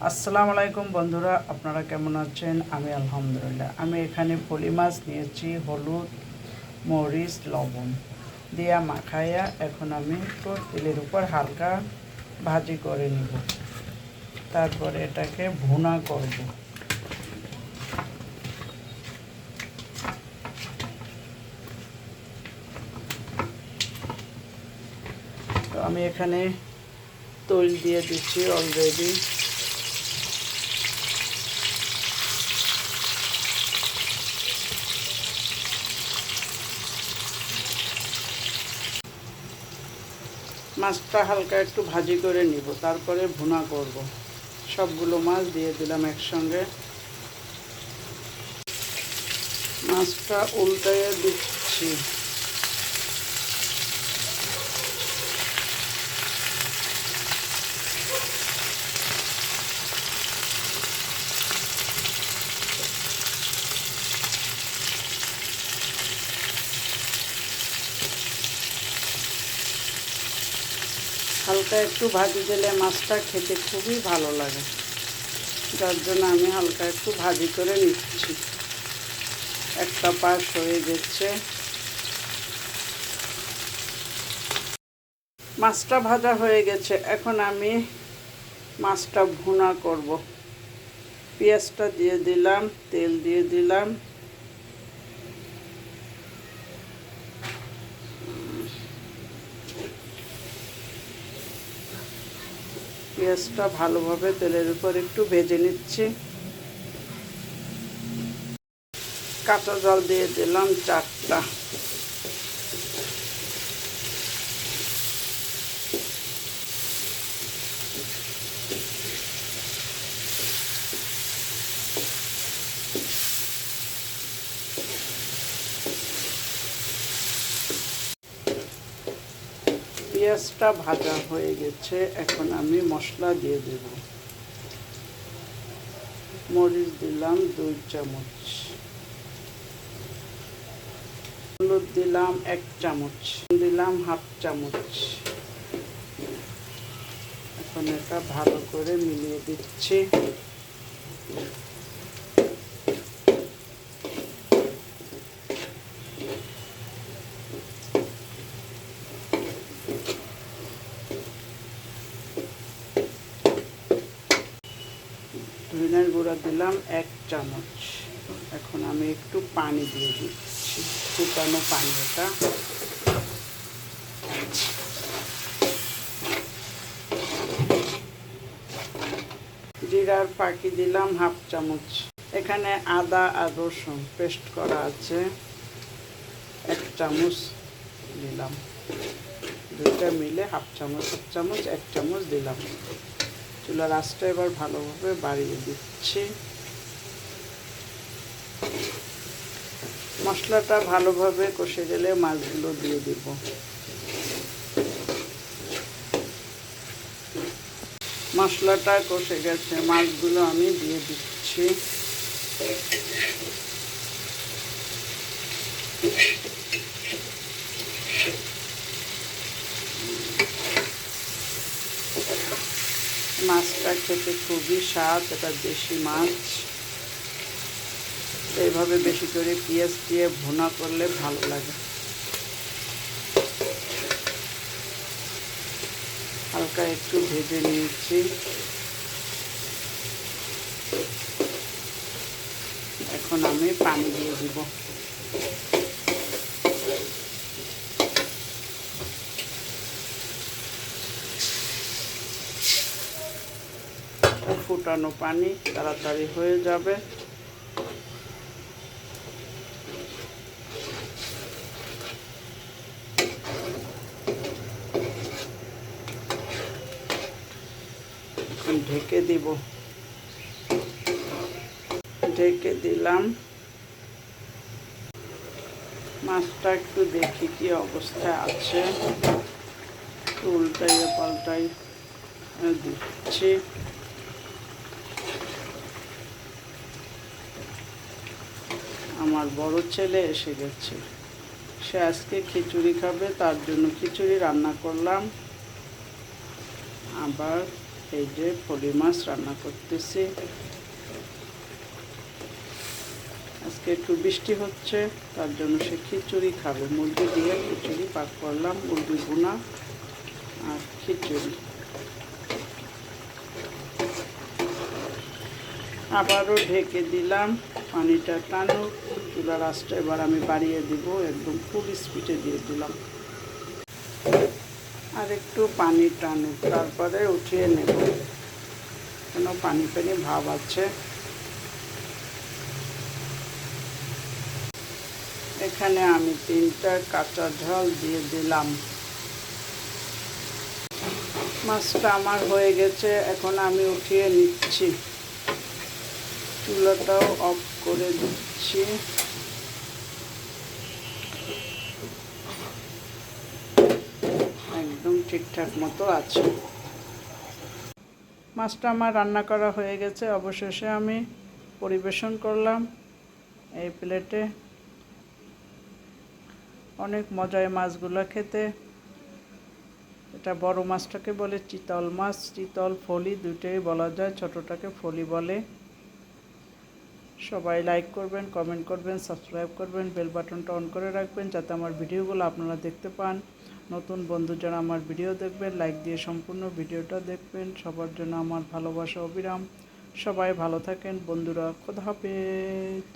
আসসালামু আলাইকুম বন্ধুরা, আপনারা কেমন আছেন? আমি আলহামদুলিল্লাহ। আমি এখানে ফলি মাছ নিয়েছি, হলুদ, মরিচ, লবণ দিয়া মাখাইয়া এখন আমি একটু তেলের উপর হালকা ভাজি করে নিব। তারপরে এটাকে ভুনা করব। তো আমি এখানে তৈল দিয়ে দিচ্ছি অলরেডি। মাছটা হালকা একটু ভাজি করে নিব, তারপরে ভুনা করব। সবগুলো মাছ দিয়ে দিলাম একসঙ্গে। মাছটা উল্টাইয়ে দিচ্ছি। হালকা একটু ভাজি দিলে মাছটা খেতে খুবই ভালো লাগে, যার জন্য আমি হালকা একটু ভাজি করে নিচ্ছি। একটা পাশ হয়ে যাচ্ছে। মাছটা ভাজা হয়ে গেছে, এখন আমি মাছটা ভুনা করব। পেঁয়াজটা দিয়ে দিলাম, তেল দিয়ে দিলাম। পেঁয়াজটা ভালোভাবে তেলের উপর একটু ভেজে নিচ্ছি। কাঁচা জল দিয়ে দিলাম 4টা। পেঁয়াজটা ভাজা হয়ে গেছে, এখন আমি মশলা দিয়ে দেব। মরিচ দিলাম 2 চামচ, হলুদ দিলাম 1 চামচ, দিলাম 1/2 চামচ। এখন এটা ভালো করে মিলিয়ে দিচ্ছি। ধনিয়ার গুঁড়া দিলাম 1 চামচ। এখন আমি একটু পানি দিয়ে দিচ্ছি, ফুটানো পানি। এটা জিরার ফাঁকি দিলাম 1/2 চামচ। এখানে আদা আর রসুন পেস্ট করা আছে, 1 চামচ দিলাম। দুইটা মিলে 1/2 চামচ, 1 চামচ, 1 চামচ দিলাম। চুলার আঁচটা এবার ভালোভাবে বাড়িয়ে দিচ্ছি। মশলাটা ভালোভাবে কষে গেলে মাছগুলো দিয়ে দিব। মশলাটা কষে গেছে, মাছগুলো আমি দিয়ে দিচ্ছি। মাছটা খেতে খুবই স্বাদ, এটা দেশি মাছ। এইভাবে বেশি করে পেঁয়াজ দিয়ে ভুনা করলে ভালো লাগে। হালকা একটু ভেজে নিয়েছি। এখন আমি পানি দিয়ে দিব। ফুটানো পানি, তাড়াতাড়ি হয়ে যাবে। এখন ঢেকে দিব। ঢেকে দিলাম। মাছটা একটু দেখি কি অবস্থায় আছে, উল্টাইয়ে পাল্টাই দিচ্ছি। আমার বড় ছেলে এসে গেছে, সে আজকে খিচুড়ি খাবে, তার জন্য খিচুড়ি রান্না করলাম। আবার এই যে ফলি মাছ রান্না করতেছি। আজকে একটু বৃষ্টি হচ্ছে, তার জন্য সে খিচুড়ি খাবে। মুরগি দিয়ে খিচুড়ি পাক করলাম, মুরগি ভুনা আর খিচুড়ি। আবারও ঢেকে দিলাম, পানিটা টানুক। চুলার আঁচটা এবার আমি বাড়িয়ে দিব, একদম ফুল স্পিডে দিয়ে দিলাম। আর একটু পানি টানুক, তারপরে উঠিয়ে নেব, কেন পানি পানি ভাব আছে। এখানে আমি 3টা কাঁচা ঝাল দিয়ে দিলাম। মাছটা আমার হয়ে গেছে, এখন আমি উঠিয়ে নিচ্ছি। চুলাটাও অফ করে দিচ্ছি। একদম ঠিকঠাক মতো আছে। মাছটা আমার রান্না করা হয়ে গেছে, অবশেষে আমি পরিবেশন করলাম এই প্লেটে। অনেক মজা এই মাছগুলো খেতে। এটা বড় মাছটাকে বলে চিতল মাছ, চিতল ফলি দুটোই বলা যায়, ছোটটাকে ফলি বলে। সবাই লাইক করবেন, কমেন্ট করবেন, সাবস্ক্রাইব করবেন, বেল বাটনটা অন করে রাখবেন যাতে আমার ভিডিওগুলো আপনারা দেখতে পান। নতুন বন্ধু যারা আমার ভিডিও দেখবেন, লাইক দিয়ে সম্পূর্ণ ভিডিওটা দেখবেন। সবার জন্য আমার ভালোবাসা অবিরাম। সবাই ভালো থাকেন বন্ধুরা, খোদা হাফেজ।